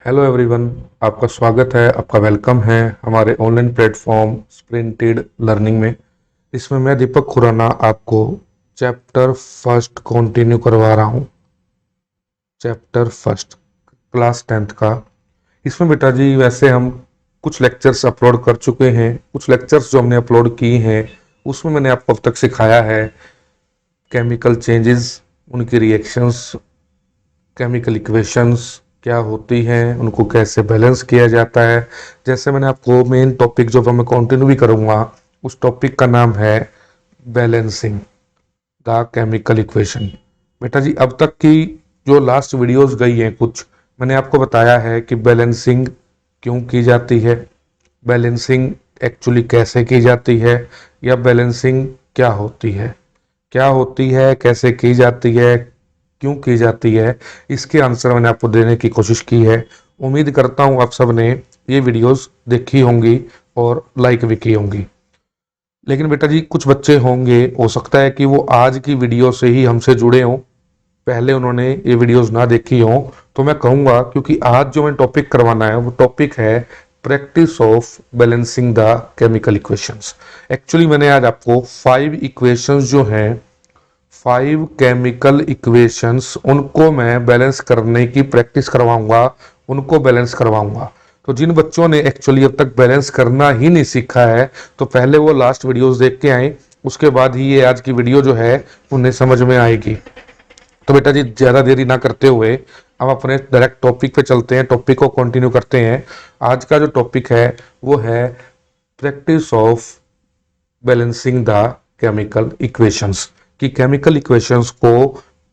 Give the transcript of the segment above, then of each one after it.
Hello everyone. आपका स्वागत है, आपका वेलकम है हमारे ऑनलाइन प्लेटफॉर्म स्प्रिंटेड लर्निंग में। इसमें मैं दीपक खुराना आपको चैप्टर फर्स्ट कंटिन्यू करवा रहा हूँ। चैप्टर फर्स्ट क्लास 10th का। इसमें बेटा जी वैसे हम कुछ लेक्चर्स अपलोड कर चुके हैं। कुछ लेक्चर्स जो हमने अपलोड किए हैं उसमें मैंने आपको अब तक सिखाया है केमिकल चेंजेस, उनकी रिएक्शंस, केमिकल इक्वेशंस क्या होती हैं, उनको कैसे बैलेंस किया जाता है। जैसे मैंने आपको मेन टॉपिक जो मैं कंटिन्यू भी करूँगा, उस टॉपिक का नाम है बैलेंसिंग द केमिकल इक्वेशन। बेटा जी अब तक की जो लास्ट वीडियोस गई हैं कुछ, मैंने आपको बताया है कि बैलेंसिंग क्यों की जाती है, बैलेंसिंग एक्चुअली कैसे की जाती है, या बैलेंसिंग क्या होती है, कैसे की जाती है, क्यों की जाती है। इसके आंसर मैंने आपको देने की कोशिश की है। उम्मीद करता हूं आप सब ने ये वीडियोस देखी होंगी और लाइक भी की होंगी। लेकिन बेटा जी कुछ बच्चे होंगे, हो सकता है कि वो आज की वीडियो से ही हमसे जुड़े हों, पहले उन्होंने ये वीडियोस ना देखी हो। तो मैं कहूँगा क्योंकि आज जो मैं टॉपिक करवाना है वो टॉपिक है practice of balancing the chemical equations. Actually मैंने आज आपको 5 इक्वेशंस जो हैं, 5 केमिकल इक्वेशंस, उनको मैं बैलेंस करने की प्रैक्टिस करवाऊंगा, उनको बैलेंस करवाऊंगा। तो जिन बच्चों ने एक्चुअली अब तक बैलेंस करना ही नहीं सीखा है तो पहले वो लास्ट वीडियोस देख के आए, उसके बाद ही ये आज की वीडियो जो है उन्हें समझ में आएगी। तो बेटा जी ज़्यादा देरी ना करते हुए हम अपने डायरेक्ट टॉपिक पे चलते हैं, टॉपिक को कंटिन्यू करते हैं। आज का जो टॉपिक है वो है practice of balancing the chemical equations. कि केमिकल इक्वेशंस को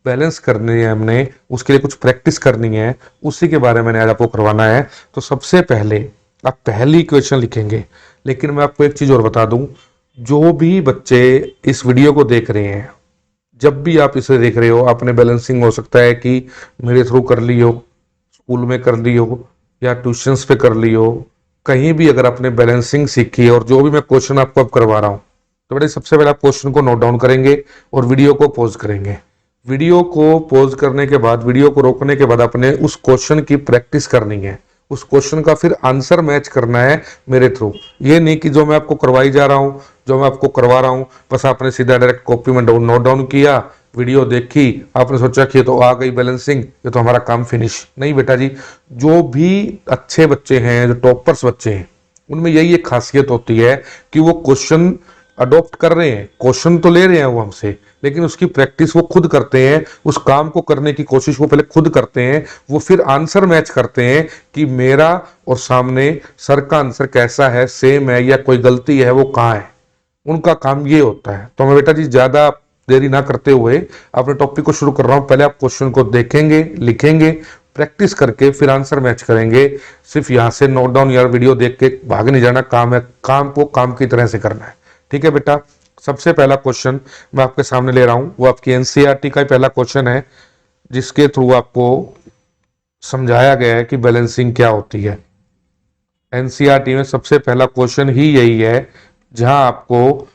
बैलेंस करनी है हमने, उसके लिए कुछ प्रैक्टिस करनी है, उसी के बारे में आज आपको करवाना है। तो सबसे पहले आप पहली इक्वेशन लिखेंगे। लेकिन मैं आपको एक चीज़ और बता दूं, जो भी बच्चे इस वीडियो को देख रहे हैं, जब भी आप इसे देख रहे हो, आपने बैलेंसिंग हो सकता है कि मेरे थ्रू कर ली हो, स्कूल में कर ली हो, या ट्यूशंस पे कर ली हो, कहीं भी अगर आपने बैलेंसिंग सीखी है और जो भी मैं क्वेश्चन आपको अब करवा रहा हूँ, तो बेटे सबसे पहले आप क्वेश्चन को नोट डाउन करेंगे और वीडियो को पॉज करेंगे। वीडियो को पॉज करने के बाद, वीडियो को रोकने के बाद आपने उस क्वेश्चन की प्रैक्टिस करनी है, उस क्वेश्चन का फिर आंसर मैच करना है मेरे थ्रू। ये नहीं कि जो मैं आपको करवाई जा रहा हूँ, जो मैं आपको करवा रहा हूँ, बस आपने सीधा डायरेक्ट कॉपी में नोट डाउन किया, वीडियो देखी, आपने सोचा कि ये तो आ गई बैलेंसिंग, ये तो हमारा काम फिनिश। नहीं बेटा जी, जो भी अच्छे बच्चे हैं, जो टॉपर्स बच्चे हैं, उनमें यही एक खासियत होती है कि वो क्वेश्चन अडॉप्ट कर रहे हैं, क्वेश्चन तो ले रहे हैं वो हमसे, लेकिन उसकी प्रैक्टिस वो खुद करते हैं, उस काम को करने की कोशिश वो पहले खुद करते हैं, वो फिर आंसर मैच करते हैं कि मेरा और सामने सर का आंसर कैसा है, सेम है या कोई गलती है, वो कहाँ है। उनका काम ये होता है। तो मैं बेटा जी ज्यादा देरी ना करते हुए अपने टॉपिक को शुरू कर रहा हूं। पहले आप क्वेश्चन को देखेंगे, लिखेंगे, प्रैक्टिस करके फिर आंसर मैच करेंगे। सिर्फ यहां से नोट डाउन या वीडियो देख के भाग नहीं जाना, काम है, काम को काम की तरह से करना है। ठीक है बेटा। सबसे पहला क्वेश्चन मैं आपके सामने ले रहा हूं, वो आपकी एनसीईआरटी का ही पहला क्वेश्चन है, जिसके थ्रू आपको समझाया गया है कि बैलेंसिंग क्या होती है। एनसीईआरटी में सबसे पहला क्वेश्चन ही यही है, जहां आपको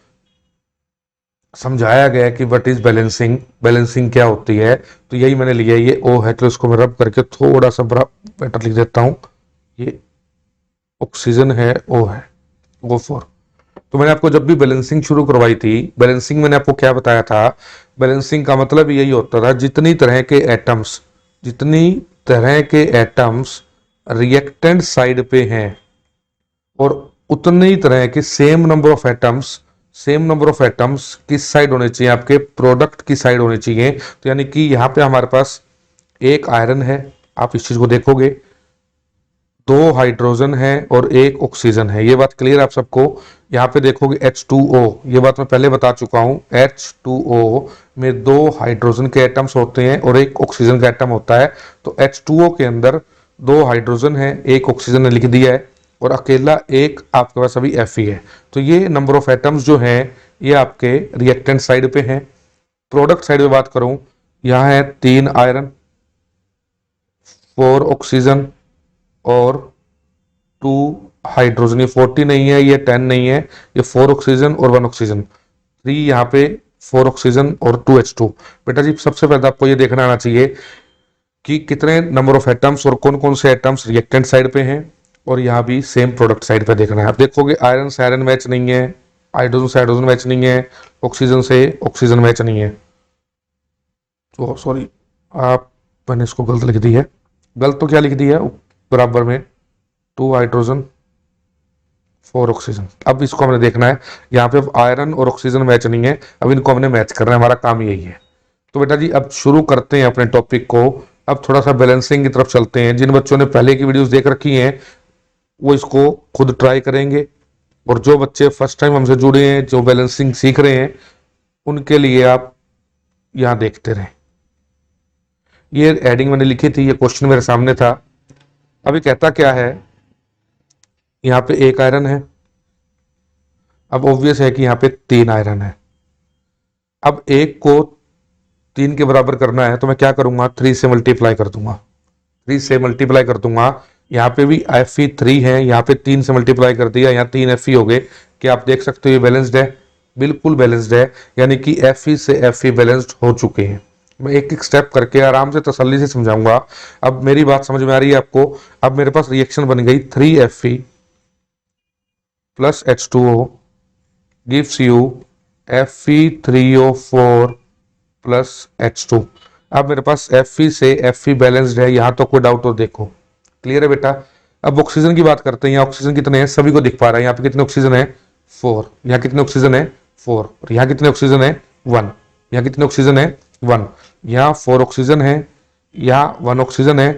समझाया गया है कि व्हाट इज बैलेंसिंग, बैलेंसिंग क्या होती है। तो यही मैंने लिया है, ये ओ है, तो इसको मैं रब करके थोड़ा सा बड़ा बेटर लिख देता हूं। ये ऑक्सीजन है, ओ है, ओ फॉर। तो मैंने आपको जब भी बैलेंसिंग शुरू करवाई थी, बैलेंसिंग मैंने आपको क्या बताया था, बैलेंसिंग का मतलब यही होता था जितनी तरह के एटम्स रिएक्टेंट साइड पे हैं और उतने ही तरह के सेम नंबर ऑफ एटम्स किस साइड होने चाहिए, आपके प्रोडक्ट की साइड होने चाहिए। तो यानी कि यहाँ पे हमारे पास एक आयरन है, आप इस चीज को देखोगे, दो हाइड्रोजन है और एक ऑक्सीजन है। ये बात क्लियर आप सबको। यहाँ पे देखोगे H2O, ये बात मैं पहले बता चुका हूँ, H2O में दो हाइड्रोजन के एटम्स होते हैं और एक ऑक्सीजन का एटम होता है। तो H2O के अंदर दो हाइड्रोजन है, एक ऑक्सीजन ने लिख दिया है, और अकेला एक आपके पास अभी Fe है। तो ये नंबर ऑफ एटम्स जो हैं ये आपके रिएक्टेंट साइड पे हैं। प्रोडक्ट साइड पे बात करूं, यहाँ है 3 आयरन, 4 ऑक्सीजन और 2 हाइड्रोजन। ये 40 नहीं है, ये 10 नहीं है, ये 4 ऑक्सीजन और 1 ऑक्सीजन, 3 यहाँ पे 4 ऑक्सीजन और 2 H2। बेटा जी सबसे पहले आपको ये देखना आना चाहिए कि कितने नंबर ऑफ एटम्स और कौन कौन से एटम्स रिएक्टेंट साइड पे हैं, और यहाँ भी सेम प्रोडक्ट साइड पे देखना है। आप देखोगे आयरन से आयरन मैच नहीं है, हाइड्रोजन से हाइड्रोजन मैच नहीं है, ऑक्सीजन से ऑक्सीजन मैच नहीं है। तो सॉरी, आप मैंने इसको गलत लिख दी है। गलत तो क्या लिख दी है, बराबर में 2 हाइड्रोजन 4 ऑक्सीजन। अब इसको हमने देखना है, यहाँ पे आयरन और ऑक्सीजन मैच नहीं है, अब इनको हमने मैच करना है, हमारा काम यही है। तो बेटा जी अब शुरू करते हैं अपने टॉपिक को। अब थोड़ा सा बैलेंसिंग की तरफ चलते हैं। जिन बच्चों ने पहले की वीडियोस देख रखी हैं वो इसको खुद ट्राई करेंगे, और जो बच्चे फर्स्ट टाइम हमसे जुड़े हैं, जो बैलेंसिंग सीख रहे हैं, उनके लिए आप यहाँ देखते रहें। ये एडिंग मैंने लिखी थी, ये क्वेश्चन मेरे सामने था। अभी कहता क्या है, यहाँ पे 1 आयरन है, अब ऑब्वियस है कि यहाँ पे 3 आयरन है। अब 1 को 3 के बराबर करना है तो मैं क्या करूंगा, 3 से मल्टीप्लाई कर दूंगा। 3 से मल्टीप्लाई कर दूंगा, यहाँ पे भी Fe3 है, यहाँ पे 3 से मल्टीप्लाई कर दिया, यहाँ 3 Fe हो गए। क्या आप देख सकते हो ये बैलेंस्ड है, बिल्कुल बैलेंस्ड है, यानी कि Fe से Fe बैलेंस्ड हो चुके हैं। मैं एक एक स्टेप करके आराम से तसल्ली से समझाऊंगा। अब मेरी बात समझ में आ रही है आपको। अब मेरे पास रिएक्शन बन गई 3Fe plus H2O gives you Fe3O4 plus H2। अब मेरे पास Fe से Fe बैलेंस्ड है, यहां तो कोई डाउट हो, देखो क्लियर है बेटा। अब ऑक्सीजन की बात करते हैं। यहाँ ऑक्सीजन कितने हैं, सभी को दिख पा रहा है। यहाँ पे कितने ऑक्सीजन है, 4। यहाँ कितने ऑक्सीजन है, 4। और यहाँ कितने ऑक्सीजन है, 1। यहाँ कितने ऑक्सीजन है, 1। यहाँ 4 ऑक्सीजन है, यहाँ 1 ऑक्सीजन है।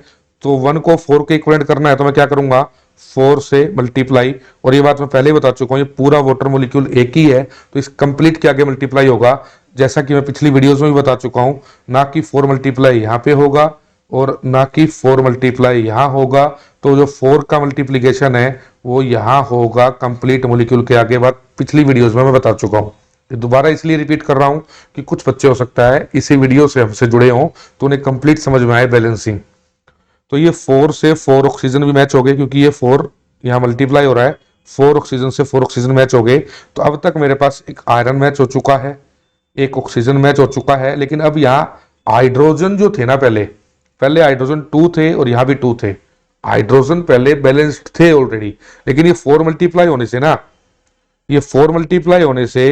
तो 1 को 4 के इक्विवेलेंट करना है तो मैं क्या करूंगा, 4 से मल्टीप्लाई। और ये बात मैं पहले ही बता चुका हूँ, ये पूरा वाटर मोलिक्यूल एक ही है, तो इस कंप्लीट के आगे मल्टीप्लाई होगा, जैसा कि मैं पिछली वीडियोस में भी बता चुका हूँ। ना कि 4 मल्टीप्लाई यहाँ पे होगा और ना कि 4 मल्टीप्लाई यहाँ होगा। तो जो 4 का मल्टीप्लीकेशन है वो यहाँ होगा कंप्लीट मोलिक्यूल के आगे। बात पिछली वीडियोस में मैं बता चुका हूँ, दोबारा इसलिए रिपीट कर रहा हूँ कि कुछ बच्चे हो सकता है इसी वीडियो से हमसे जुड़े हों तो उन्हें कंप्लीट समझ में आए बैलेंसिंग। तो ये 4 से 4 ऑक्सीजन भी मैच हो गए, क्योंकि ये 4 यहाँ मल्टीप्लाई हो रहा है, 4 ऑक्सीजन से 4 ऑक्सीजन मैच हो गए। तो अब तक मेरे पास एक आयरन मैच हो चुका है, एक ऑक्सीजन मैच हो चुका है। लेकिन अब यहाँ हाइड्रोजन जो थे ना, पहले हाइड्रोजन 2 थे और यहाँ भी 2 थे। हाइड्रोजन पहले बैलेंस्ड थे ऑलरेडी, लेकिन ये 4 मल्टीप्लाई होने से ना, ये 4 मल्टीप्लाई होने से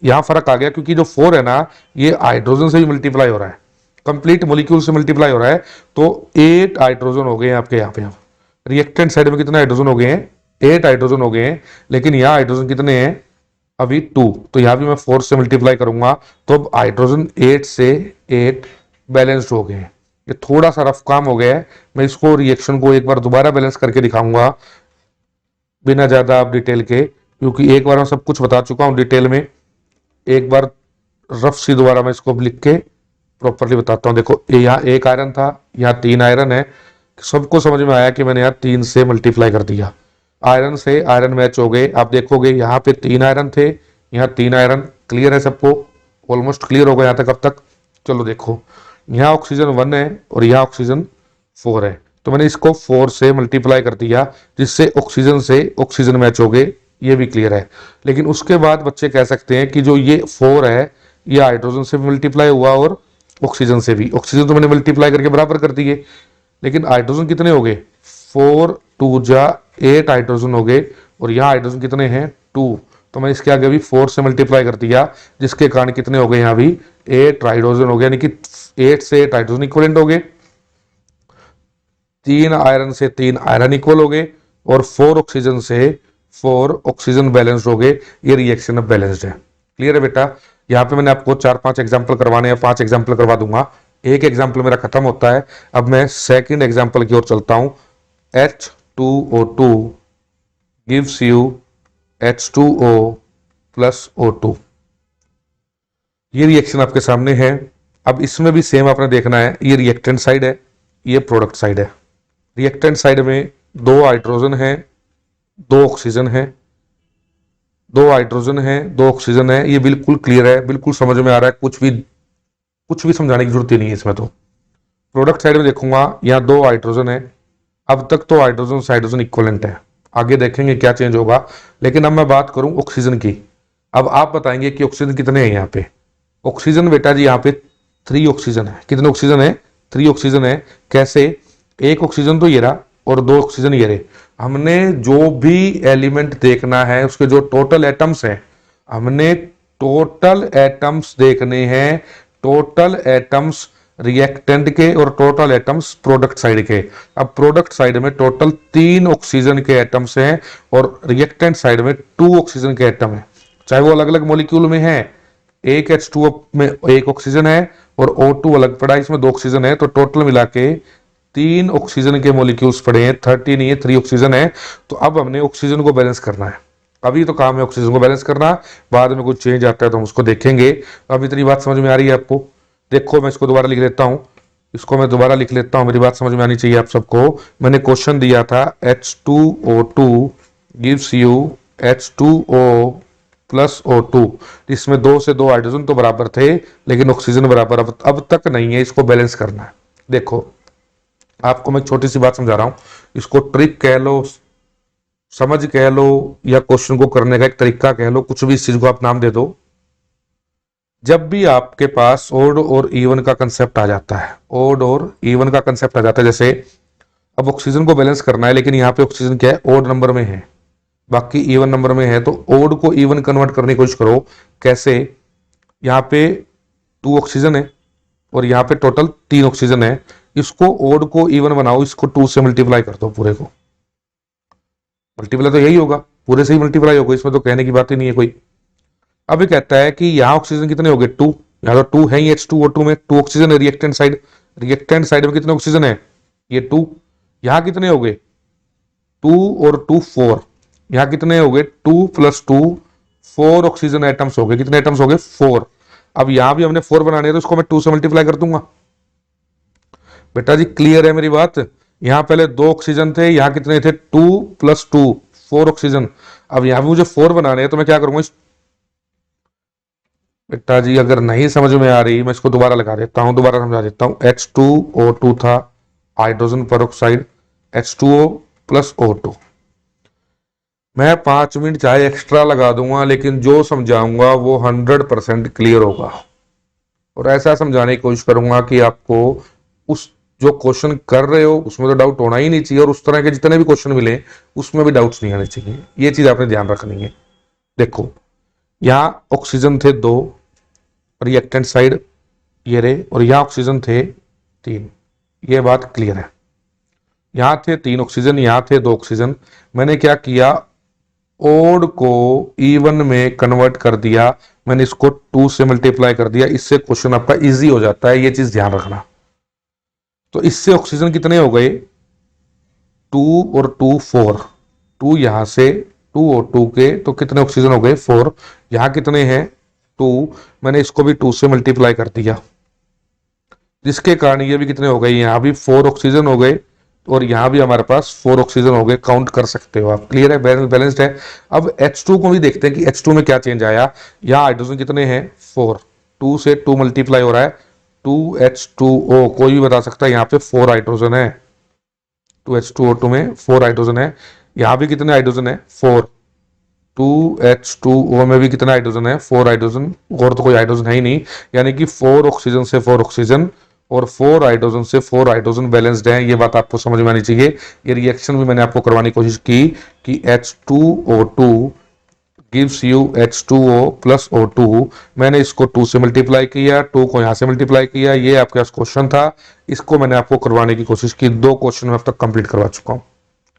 यहाँ फर्क आ गया, क्योंकि जो 4 है ना ये हाइड्रोजन से भी मल्टीप्लाई हो रहा है, कंप्लीट मोलिक्यूल से मल्टीप्लाई हो रहा है। तो 8 हाइड्रोजन हो गए आपके यहाँ पे। रिएक्टेंट साइड में कितने हाइड्रोजन हो गए हैं, 8 हाइड्रोजन हो गए हैं। लेकिन यहाँ हाइड्रोजन कितने हैं, अभी 2। तो यहाँ भी मैं 4 से मल्टीप्लाई करूंगा, तो अब हाइड्रोजन 8 से 8 बैलेंस्ड हो गए हैं। ये थोड़ा सा रफ काम हो गया है, मैं इसको रिएक्शन को एक बार दोबारा बैलेंस करके दिखाऊंगा बिना ज्यादा आप डिटेल के, क्योंकि एक बार मैं सब कुछ बता चुका हूँ डिटेल में। एक बार रफ सी दोबारा मैं इसको लिख के प्रॉपरली बताता हूँ। देखो यहाँ 1 आयरन था, यहाँ 3 आयरन है। सबको समझ में आया कि मैंने यहाँ 3 से मल्टीप्लाई कर दिया, आयरन से आयरन मैच हो गए। आप देखोगे यहाँ पे 3 आयरन थे, यहाँ 3 आयरन। क्लियर है सबको, ऑलमोस्ट क्लियर होगा यहाँ तक। अब तक चलो देखो, यहाँ ऑक्सीजन 1 है और यहाँ ऑक्सीजन 4 है, तो मैंने इसको 4 से मल्टीप्लाई कर दिया, जिससे ऑक्सीजन से ऑक्सीजन मैच हो गए। ये भी क्लियर है। लेकिन उसके बाद बच्चे कह सकते हैं कि जो ये 4 है ये हाइड्रोजन से भी मल्टीप्लाई हुआ और ऑक्सीजन से भी। ऑक्सीजन तो मैंने मल्टीप्लाई करके बराबर कर दिए, लेकिन हाइड्रोजन कितने हो गए, 4 2 जा 8 हाइड्रोजन हो गए। और यहाँ हाइड्रोजन कितने हैं, 2। तो मैं इसके आगे भी 4 से मल्टीप्लाई कर दिया, जिसके कारण कितने हो गए, यहाँ भी 8 हाइड्रोजन हो गए, यानी कि 8 से 8 हाइड्रोजन इक्वलेंट हो गए। 3 आयरन से 3 आयरन इक्वल हो गए, और 4 ऑक्सीजन से 4 ऑक्सीजन बैलेंस्ड हो गए। ये रिएक्शन अब बैलेंस्ड है। क्लियर है बेटा। यहाँ पे मैंने आपको 4-5 एग्जाम्पल करवाने हैं, 5 एग्जाम्पल करवा दूंगा। एक एग्जाम्पल मेरा खत्म होता है, अब मैं सेकंड एग्जाम्पल की ओर चलता हूं। H2O2 gives you H2O plus O2। ये रिएक्शन आपके सामने है। अब इसमें भी सेम आपने देखना है, ये रिएक्टेंट साइड है, ये प्रोडक्ट साइड है। रिएक्टेंट साइड में 2 हाइड्रोजन है, 2 ऑक्सीजन है, 2 हाइड्रोजन है, 2 ऑक्सीजन है। ये बिल्कुल क्लियर है, बिल्कुल समझ में आ रहा है, कुछ भी समझाने की जरूरत ही नहीं है इसमें। तो प्रोडक्ट साइड में देखूंगा, यहाँ 2 हाइड्रोजन है। अब तक तो हाइड्रोजन से हाइड्रोजन इक्वलेंट है, आगे देखेंगे क्या चेंज होगा। लेकिन अब मैं बात करूं ऑक्सीजन की। अब आप बताएंगे कि ऑक्सीजन कितने हैं यहाँ पे। ऑक्सीजन बेटा जी यहाँ पे 3 ऑक्सीजन है। कितने ऑक्सीजन है, 3 ऑक्सीजन है। कैसे? एक ऑक्सीजन तो ये रहा और 2 ऑक्सीजन ये रहे। हमने जो भी एलिमेंट देखना है उसके जो टोटल एटम्स हैं, हमने टोटल एटम्स देखने हैं, टोटल एटम्स रिएक्टेंट के और टोटल एटम्स प्रोडक्ट साइड के। अब प्रोडक्ट साइड में टोटल 3 ऑक्सीजन के एटम्स हैं और रिएक्टेंट साइड में 2 ऑक्सीजन के एटम हैं, चाहे वो अलग अलग मॉलिक्यूल में है। एक H2O में 1 ऑक्सीजन है और O2 अलग पड़ा है, इसमें 2 ऑक्सीजन है, तो टोटल मिला के 3 ऑक्सीजन के मॉलिक्यूल्स पड़े हैं, 30 नहीं है, 3 ऑक्सीजन है। तो अब हमने ऑक्सीजन को बैलेंस करना है। अभी तो काम है ऑक्सीजन को बैलेंस करना, बाद में कुछ चेंज आता है तो हम उसको देखेंगे। अब इतनी बात समझ में आ रही है आपको? देखो मैं इसको दोबारा लिख लेता हूं, इसको मैं दोबारा लिख लेता हूं, मेरी बात समझ में आनी चाहिए आप सबको। मैंने क्वेश्चन दिया था H2O2 gives you H2O plus O2, इसमें 2 से 2 हाइड्रोजन तो बराबर थे लेकिन ऑक्सीजन बराबर अब तक नहीं है, इसको बैलेंस करना है। देखो आपको मैं छोटी सी बात समझा रहा हूं, इसको ट्रिक कह लो, समझ कह लो, या क्वेश्चन को करने का एक तरीका कह लो, कुछ भी इस चीज को आप नाम दे दो। जब भी आपके पास ओड और इवन का कंसेप्ट आ जाता है, ओड और इवन का कंसेप्ट आ जाता है, जैसे अब ऑक्सीजन को बैलेंस करना है लेकिन यहाँ पे ऑक्सीजन क्या है, ओड नंबर में है, बाकी इवन नंबर में है, तो ओड को इवन कन्वर्ट करने की कोशिश करो। कैसे? यहाँ पे 2 ऑक्सीजन है और यहाँ पे टोटल 3 ऑक्सीजन है, इसको ओड को इवन बनाओ, इसको 2 से मल्टीप्लाई कर दो, पूरे को मल्टीप्लाई तो यही होगा, पूरे से ही मल्टीप्लाई होगा, इसमें तो कहने की बात ही नहीं है कोई। अब ये कहता है कि यहाँ ऑक्सीजन कितने हो गए, 2, यहाँ तो 2 है ही H2O2 में, 2 ऑक्सीजन है रिएक्टेंट साइड, रिएक्टेंट साइड में कितने ऑक्सीजन है, ये 2, यहाँ कितने हो गए 2 और 2 4, यहाँ कितने हो गए 2 प्लस 2 4 ऑक्सीजन एटम्स हो गए, कितने एटम्स हो गए 4। अब यहां भी हमने 4 बनाने हैं तो इसको मैं 2 से मल्टीप्लाई कर दूंगा। बेटा जी क्लियर है मेरी बात? यहां पहले 2 ऑक्सीजन थे, यहां कितने थे 2 प्लस 2 4 ऑक्सीजन। अब यहां भी मुझे 4 बनाने हैं तो मैं क्या करूंगा बेटा जी अगर नहीं समझ में आ रही मैं इसको दोबारा लगा देता हूं, दोबारा समझा देता हूं। H2O2 था hydrogen peroxide, H2O plus O2, मैं 5 मिनट चाहे एक्स्ट्रा लगा दूंगा लेकिन जो समझाऊंगा वो 100% क्लियर होगा, और ऐसा समझाने की कोशिश करूंगा कि आपको उस जो क्वेश्चन कर रहे हो उसमें तो डाउट होना ही नहीं चाहिए, और उस तरह के जितने भी क्वेश्चन मिले उसमें भी डाउट्स नहीं आने चाहिए, ये चीज आपने ध्यान रखनी है। देखो यहाँ ऑक्सीजन थे 2 रिएक्टेंट साइड ये रहे, और यहाँ ऑक्सीजन थे 3, ये बात क्लियर है। यहाँ थे 3 ऑक्सीजन, यहाँ थे 2 ऑक्सीजन, मैंने क्या किया ओड को इवन में कन्वर्ट कर दिया, मैंने इसको 2 से मल्टीप्लाई कर दिया, इससे क्वेश्चन आपका इजी हो जाता है, ये चीज ध्यान रखना। तो इससे ऑक्सीजन कितने हो गए 2 और 2 4, 2 यहां से 2 और 2 के तो कितने ऑक्सीजन हो गए 4, यहां कितने हैं 2, मैंने इसको भी 2 से मल्टीप्लाई कर दिया, जिसके कारण ये भी कितने हो गए, यहां भी 4 ऑक्सीजन हो गए और यहां भी हमारे पास 4 ऑक्सीजन हो गए, काउंट कर सकते हो आप। क्लियर है? बैलेंस्ड है। अब H2 को भी देखते हैं कि H2 में क्या चेंज आया। यहाँ हाइड्रोजन कितने हैं 4, 2 से 2 मल्टीप्लाई हो रहा है 2H2O, कोई भी बता सकता है यहाँ पे 4 हाइड्रोजन है, 2H2O2 में 4 हाइड्रोजन है, यहाँ भी कितने हाइड्रोजन है 4, 2H2O में भी कितना हाइड्रोजन है 4 हाइड्रोजन, और तो कोई हाइड्रोजन है ही नहीं, यानी कि 4 ऑक्सीजन से 4 ऑक्सीजन और 4 हाइड्रोजन से 4 हाइड्रोजन बैलेंस्ड है, ये बात आपको समझ में आनी चाहिए। ये रिएक्शन भी मैंने आपको करवाने की कोशिश की कि H2O2 gives you H2O plus O2, मैंने इसको 2 से मल्टीप्लाई किया, 2 को यहां से मल्टीप्लाई किया, ये आपके पास क्वेश्चन था, इसको मैंने आपको करवाने की कोशिश की, 2 क्वेश्चन मैं अब तक कंप्लीट करवा चुका हूं।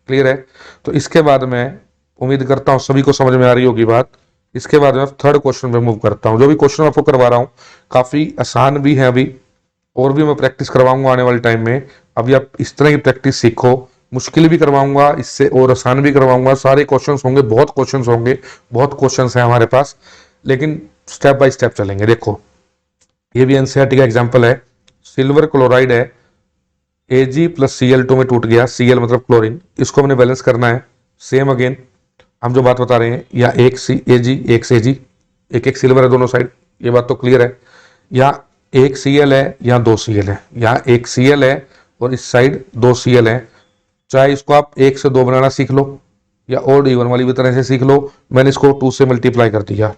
क्लियर है? तो इसके बाद मैं उम्मीद करता हूं सभी को समझ में आ रही होगी बात। इसके बाद मैं थर्ड क्वेश्चन पे मूव करता हूं। जो भी क्वेश्चन आपको करवा रहा हूं काफी आसान भी है अभी, और भी मैं प्रैक्टिस करवाऊंगा आने वाले टाइम में। अभी आप इस तरह की प्रैक्टिस सीखो, मुश्किल भी करवाऊंगा इससे और आसान भी करवाऊंगा, सारे क्वेश्चंस होंगे, बहुत क्वेश्चंस होंगे, बहुत क्वेश्चंस हैं हमारे पास, लेकिन स्टेप बाय स्टेप चलेंगे। देखो ये भी एनसीईआरटी का एग्जांपल है, सिल्वर क्लोराइड है, Ag प्लस Cl2 में टूट गया, Cl मतलब क्लोरीन, इसको हमने बैलेंस करना है। सेम अगेन हम जो बात बता रहे हैं, या एक Ag एक Ag, एक एक सिल्वर है दोनों साइड, ये बात तो क्लियर है। या एक Cl है या 2 Cl है, यहाँ एक Cl है और इस साइड 2 Cl है, चाहे इसको आप 1 से 2 बनाना सीख लो या ओड इवन वाली भी तरह से सीख लो। मैंने इसको 2 से मल्टीप्लाई कर दिया,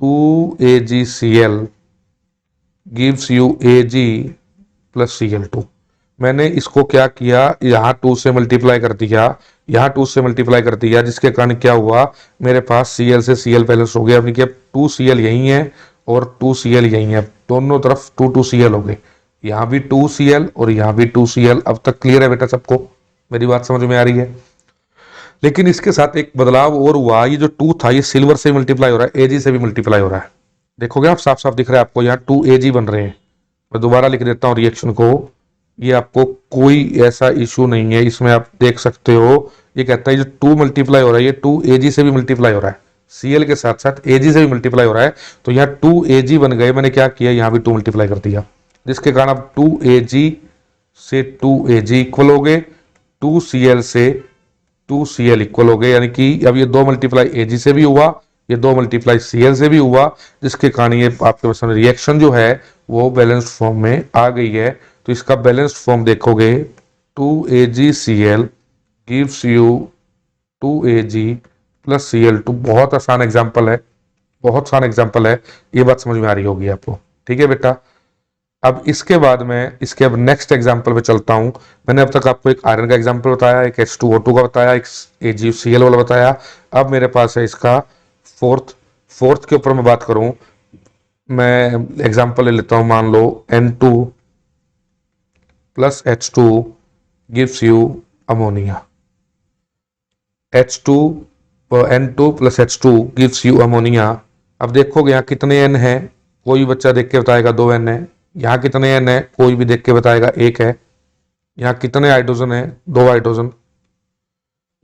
2AgCl gives you Ag plus Cl2। मैंने इसको क्या किया, यहाँ 2 से मल्टीप्लाई कर दिया, यहाँ 2 से मल्टीप्लाई कर दिया, जिसके कारण क्या हुआ, मेरे पास Cl से Cl बैलेंस हो गया। अब 2Cl यही है और 2Cl यही है, दोनों तरफ 2Cl हो गए। यहाँ भी 2Cl और यहाँ भी 2Cl। अब तक क्लियर है बेटा सबको, मेरी बात समझ में आ रही है? लेकिन इसके साथ एक बदलाव और हुआ, ये जो 2 था ये सिल्वर से मल्टीप्लाई हो रहा है, Ag से भी मल्टीप्लाई हो रहा है। देखोगे आप, साफ साफ दिख रहा है आपको, यहाँ 2Ag बन रहे हैं। मैं दोबारा लिख देता हूँ रिएक्शन को, ये आपको कोई ऐसा इशू नहीं है इसमें, आप देख सकते हो। ये कहता है जो 2 मल्टीप्लाई हो रहा है ये 2Ag से भी मल्टीप्लाई हो रहा है, Cl के साथ साथ Ag से भी मल्टीप्लाई हो रहा है। तो यहाँ 2Ag बन गए, मैंने क्या किया, यहाँ भी 2 मल्टीप्लाई कर दिया, जिसके कारण अब 2Ag से 2Ag इक्वल हो गए, 2Cl से 2Cl इक्वल हो गए। यानी कि अब ये 2 मल्टीप्लाई Ag से भी हुआ, ये 2 मल्टीप्लाई Cl से भी हुआ, जिसके कारण ये आपके पास रिएक्शन जो है वो बैलेंस्ड फॉर्म में आ गई है। तो इसका बैलेंस्ड फॉर्म देखोगे, 2AgCl gives you 2Ag plus Cl2। बहुत आसान एग्जाम्पल है, बहुत आसान एग्जाम्पल है, ये बात समझ में आ रही होगी आपको। ठीक है बेटा, अब इसके बाद मैं इसके अब नेक्स्ट एग्जाम्पल पे चलता हूं। मैंने अब तक आपको एक आयरन का एग्जाम्पल बताया, एक H2O2 का बताया, एक AgCl वाला बताया। अब मेरे पास है इसका फोर्थ के ऊपर मैं बात करूं, मैं एग्जाम्पल ले लेता हूं। मान लो N2 plus H2 gives you ammonia, N2 plus H2 gives you ammonia. अब देखोगे यहाँ कितने N है, कोई बच्चा देख के बताएगा 2 N है। यहाँ कितने N है, कोई भी देख के बताएगा 1 है। यहाँ कितने हाइड्रोजन है, 2 हाइड्रोजन।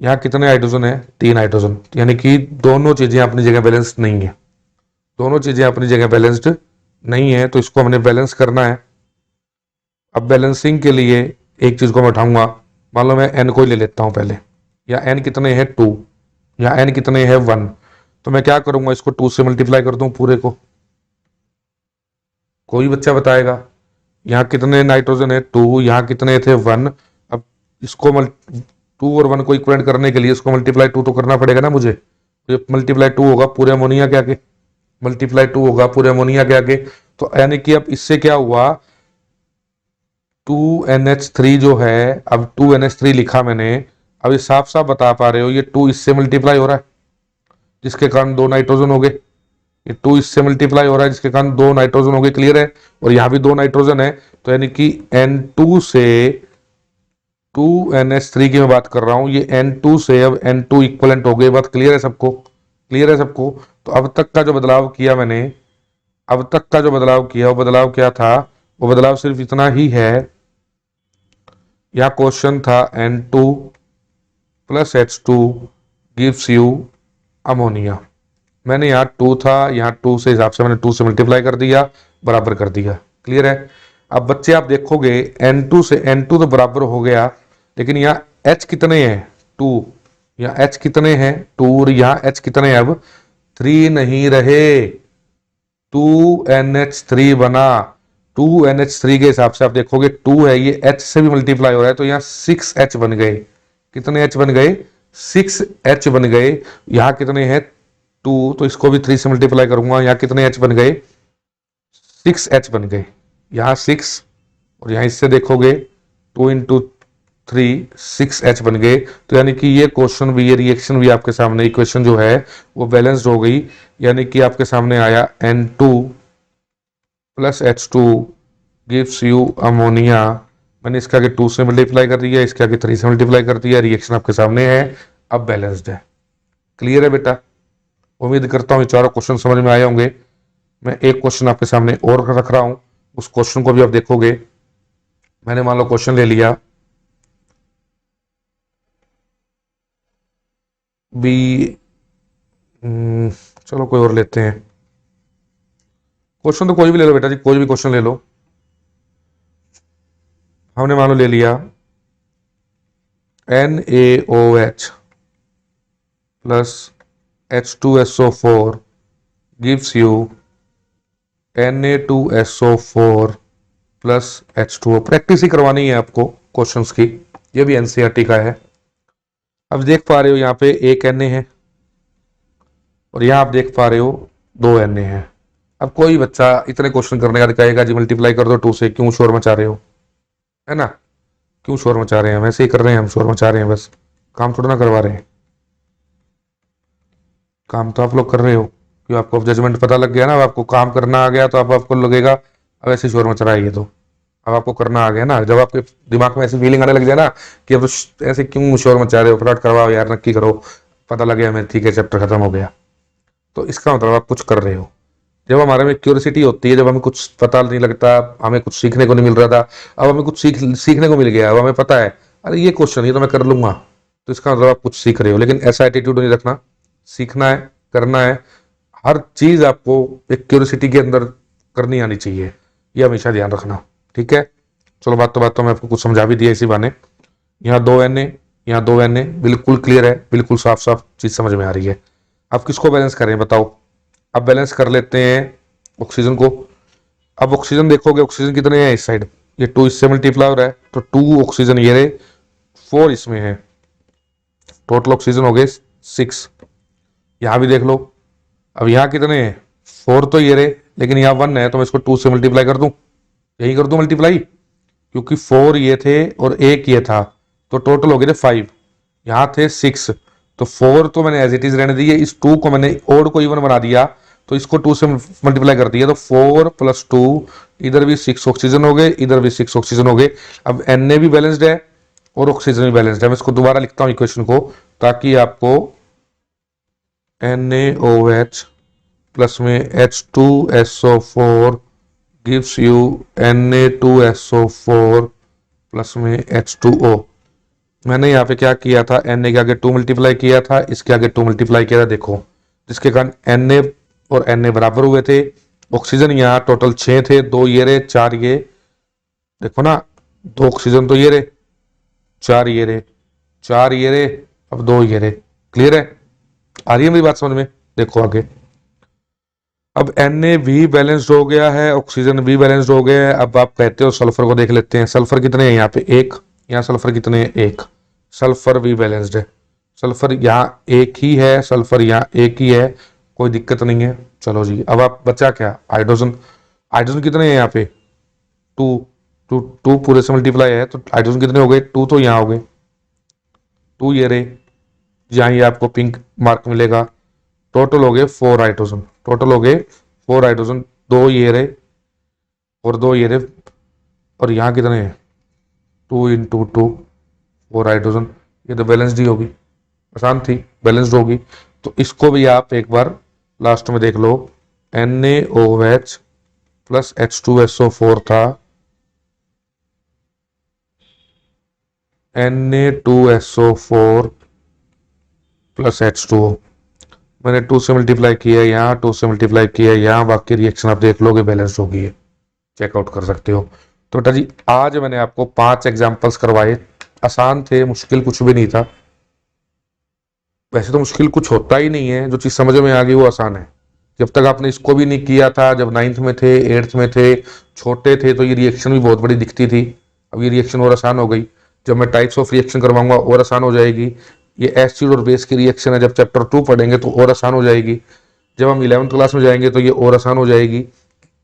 यहाँ कितने हाइड्रोजन है, 3 हाइड्रोजन। यानी कि दोनों चीजें अपनी जगह बैलेंस्ड नहीं है, दोनों चीजें अपनी जगह बैलेंस्ड नहीं है। तो इसको हमने बैलेंस करना है। अब बैलेंसिंग के लिए एक चीज को मैं उठाऊंगा, मान लो मैं N को ही ले लेता हूं पहले। या N कितने हैं, 2, या N कितने हैं, 1। तो मैं क्या करूंगा, इसको 2 से मल्टीप्लाई कर दूं पूरे को। कोई बच्चा बताएगा यहाँ कितने नाइट्रोजन है, 2, यहाँ कितने थे, 1। अब इसको 2 और 1 को इक्वलेंट करने के लिए इसको मल्टीप्लाई 2 तो करना पड़ेगा ना मुझे। तो मल्टीप्लाई 2 होगा पूरे अमोनिया के आगे, मल्टीप्लाई 2 होगा पूरे अमोनिया के आगे। तो यानी कि अब इससे क्या हुआ, 2NH3 जो है, अब 2NH3 लिखा मैंने। अब ये साफ साफ बता पा रहे हो, ये 2 इससे मल्टीप्लाई हो रहा है, जिसके कारण 2 नाइट्रोजन हो गए। ये 2 इससे मल्टीप्लाई हो रहा है, जिसके कारण 2 नाइट्रोजन हो गए। क्लियर है? और यहाँ भी 2 नाइट्रोजन है। तो यानी कि N2 से 2NH3 की मैं बात कर रहा हूं, ये N2 से अब N2 इक्वलेंट हो गए। बात क्लियर है सबको? क्लियर है सबको? तो अब तक का जो बदलाव किया मैंने, अब तक का जो बदलाव किया, वो बदलाव क्या था, वो बदलाव सिर्फ इतना ही है। यह क्वेश्चन था N2 plus H2 gives you ammonia. मैंने यहाँ 2 था, यहाँ 2 से हिसाब से मैंने 2 से मल्टीप्लाई कर दिया, बराबर कर दिया। क्लियर है? अब बच्चे आप देखोगे N2 से N2 तो बराबर हो गया, लेकिन यहाँ H कितने हैं, 2। यहाँ H कितने हैं, 2। और यहाँ H कितने हैं, अब 3 नहीं रहे, 2NH3 बना। 2NH3 के हिसाब से आप देखोगे 2 है, ये H से भी मल्टीप्लाई हो रहा है, तो यहाँ 6H बन गए। कितने H बन गए, 6H बन गए। यहाँ कितने हैं, 2, तो इसको भी 3 से मल्टीप्लाई करूंगा। यहाँ कितने H बन गए, 6H बन गए। यहाँ 6 और यहाँ इससे देखोगे 2 इंटू 3, 6H बन गए। तो यानी कि ये क्वेश्चन भी, ये रिएक्शन भी आपके सामने, इक्वेशन जो है वो बैलेंस्ड हो गई। यानी कि आपके सामने आया N2 plus H2 gives you ammonia. मैंने इसके आगे 2 से मल्टीप्लाई कर दिया, इसके आगे 3 से मल्टीप्लाई कर दिया, रिएक्शन आपके सामने है, अब बैलेंस्ड है। क्लियर है बेटा? उम्मीद करता हूँ ये चारों क्वेश्चन समझ में आए होंगे। मैं एक क्वेश्चन आपके सामने और रख रहा हूं, उस क्वेश्चन को भी आप देखोगे। मैंने मान लो क्वेश्चन ले लिया बी, चलो कोई और लेते हैं क्वेश्चन। तो कोई भी ले लो बेटा जी, कोई भी क्वेश्चन ले लो। हमने मान लो ले लिया NaOH plus H2SO4 gives you Na2SO4 plus H2O। Practice ही करवानी है आपको क्वेश्चंस की, ये भी NCERT का है। अब देख पा रहे हो यहाँ पे एक Na है, और यहाँ आप देख पा रहे हो 2 Na है। अब कोई बच्चा इतने क्वेश्चन करने का कहेगा जी मल्टीप्लाई कर दो 2 से, क्यों शोर मचा रहे हो। है ना। क्यों शोर मचा रहे हैं, हम ऐसे ही कर रहे हैं, हम शोर मचा रहे हैं बस, काम थोड़ा ना करवा रहे हैं। काम तो आप लोग कर रहे हो, क्यों आपको अब जजमेंट पता लग गया ना, अब आपको काम करना आ गया तो अब आपको लगेगा अब ऐसे शोर मच रहा है ये तो। अब आपको करना आ गया ना, जब आपके दिमाग में ऐसी फीलिंग आने लग जाए ना कि अब तो ऐसे क्यों शोर मचा रहे हो, फटाफट करवाओ यार, नक्की करो, पता लग गया हमें, ठीक है चैप्टर खत्म हो गया, तो इसका मतलब आप कुछ कर रहे हो। जब हमारे में क्यूरियोसिटी होती है, जब हमें कुछ पता नहीं लगता, हमें कुछ सीखने को नहीं मिल रहा था, अब हमें कुछ सीखने को मिल गया, अब हमें पता है अरे ये क्वेश्चन ये तो मैं कर लूंगा, तो इसका मतलब आप कुछ सीख रहे हो। लेकिन ऐसा एटीट्यूड नहीं रखना, सीखना है, करना है, हर चीज आपको एक क्यूरियोसिटी के अंदर करनी आनी चाहिए, ये हमेशा ध्यान रखना। ठीक है, चलो बात तो मैं आपको कुछ समझा भी दिया इसी बहाने। यहाँ दो एन ए, यहाँ दो एन ए, बिल्कुल क्लियर है, बिल्कुल साफ साफ चीज समझ में आ रही है। अब किसको बैलेंस करें बताओ। अब बैलेंस कर लेते हैं ऑक्सीजन को। अब ऑक्सीजन देखोगे, ऑक्सीजन कितने हैं इस साइड, ये 2 इससे मल्टीप्लाई हो रहा है तो 2 ऑक्सीजन ये रहे, 4 इसमें है, टोटल ऑक्सीजन हो गए 6। यहां भी देख लो, अब यहाँ कितने हैं, 4 तो ये रहे, लेकिन यहाँ 1 है तो मैं इसको 2 से मल्टीप्लाई कर दूं, यही कर दूं मल्टीप्लाई, क्योंकि 4 ये थे और एक ये था, तो टोटल हो गए थे 5, यहाँ थे 6, तो 4 तो मैंने एज इट इज रहने दिए, इस 2 को मैंने ओड को इवन बना दिया, तो इसको 2 से मल्टीप्लाई कर दिया, तो 4 + 2, इधर भी 6 ऑक्सीजन हो गए, इधर भी 6 ऑक्सीजन हो गए। अब एन भी बैलेंस्ड है और ऑक्सीजन भी बैलेंस्ड है। मैं इसको दोबारा लिखता हूँ इक्वेशन को, ताकि आपको NaOH प्लस में H2SO4 gives you Na2SO4 plus में H2O। मैंने यहाँ पे क्या किया था, Na के आगे 2 मल्टीप्लाई किया था, इसके आगे 2 मल्टीप्लाई किया था, देखो जिसके कारण Na और Na बराबर हुए थे। ऑक्सीजन यहाँ टोटल 6 थे, 2 ये रहे, 4 ये, देखो ना, 2 ऑक्सीजन तो ये रहे, 4 ये रहे, 4 ये रहे, अब 2 ये रहे। क्लियर है, आ रही है मेरी बात समझ में। देखो आगे, अब Na भी बैलेंस्ड हो गया है, ऑक्सीजन भी बैलेंस्ड हो गया है। अब आप कहते हो सल्फर को देख लेते हैं, सल्फर कितने हैं यहाँ पे, एक, यहाँ सल्फर कितने हैं, एक, सल्फर भी बैलेंस्ड है, सल्फर यहाँ एक ही है, सल्फर यहाँ एक ही है, कोई दिक्कत नहीं है। चलो जी, अब आप बचा क्या, हाइड्रोजन, हाइड्रोजन कितने हैं यहाँ पे, 2, 2 2 पूरे से मल्टीप्लाई है तो हाइड्रोजन कितने हो गए, 2 तो यहाँ हो गए, 2 ये रहे, यहाँ ये आपको पिंक मार्क मिलेगा, टोटल हो गए 4 हाइड्रोजन, टोटल हो गए 4 हाइड्रोजन, 2 ये रहे और 2 ये रहे, और यहाँ कितने हैं, 2 × 2 4 हाइड्रोजन, ये तो बैलेंस्ड ही होगी, आसान थी, बैलेंस्ड होगी। तो इसको भी आप एक बार लास्ट में देख लो, NaOH प्लस H2SO4 था, Na2SO4 प्लस H2O, मैंने 2 से मल्टीप्लाई किया यहाँ, 2 से मल्टीप्लाई किया यहाँ, बाकी रिएक्शन आप देख लोगे बैलेंस होगी, चेकआउट कर सकते हो। तो बेटा जी, आज मैंने आपको 5 एग्जांपल्स करवाए, आसान थे, मुश्किल कुछ भी नहीं था। वैसे तो मुश्किल कुछ होता ही नहीं है, जो चीज़ समझ में आ गई वो आसान है। जब तक आपने इसको भी नहीं किया था, जब 9th में थे, 8th में थे, छोटे थे, तो ये रिएक्शन भी बहुत बड़ी दिखती थी, अब ये रिएक्शन और आसान हो गई। जब मैं टाइप्स ऑफ रिएक्शन करवाऊंगा और आसान हो जाएगी। ये एसिड और बेस की रिएक्शन है, जब चैप्टर 2 पढ़ेंगे तो और आसान हो जाएगी। जब हम 11th क्लास में जाएंगे तो ये और आसान हो जाएगी।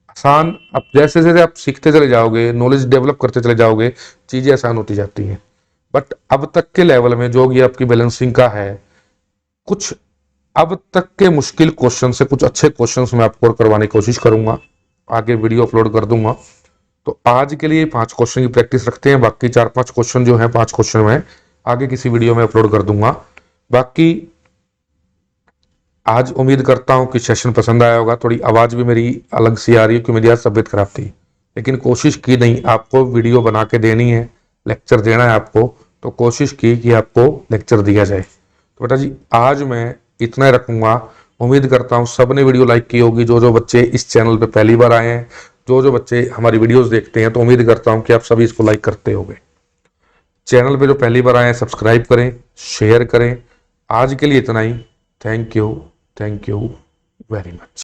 आसान, अब जैसे जैसे आप सीखते चले जाओगे, नॉलेज डेवलप करते चले जाओगे, चीज़ें आसान होती जाती हैं। बट अब तक के लेवल में जो ये आपकी बैलेंसिंग का है, कुछ अब तक के मुश्किल क्वेश्चन से कुछ अच्छे क्वेश्चंस मैं आपको करवाने की कोशिश करूंगा, आगे वीडियो अपलोड कर दूंगा। तो आज के लिए 5 क्वेश्चन की प्रैक्टिस रखते हैं, बाकी 4-5 क्वेश्चन जो है, 5 क्वेश्चन मैं आगे किसी वीडियो में अपलोड कर दूंगा। बाकी आज उम्मीद करता हूं कि सेशन पसंद आया होगा। थोड़ी आवाज़ भी मेरी अलग सी आ रही है, क्योंकि मेरी आज तबीयत खराब थी, लेकिन कोशिश की नहीं, आपको वीडियो बना के देनी है, लेक्चर देना है आपको, तो कोशिश की कि आपको लेक्चर दिया जाए। तो बेटा जी, आज मैं इतना ही रखूंगा। उम्मीद करता हूँ सब ने वीडियो लाइक की होगी, जो जो बच्चे इस चैनल पे पहली बार आए हैं, जो जो बच्चे हमारी वीडियोस देखते हैं, तो उम्मीद करता हूँ कि आप सभी इसको लाइक करते होंगे। चैनल पे जो पहली बार आए हैं, सब्सक्राइब करें, शेयर करें। आज के लिए इतना ही। Thank you very much.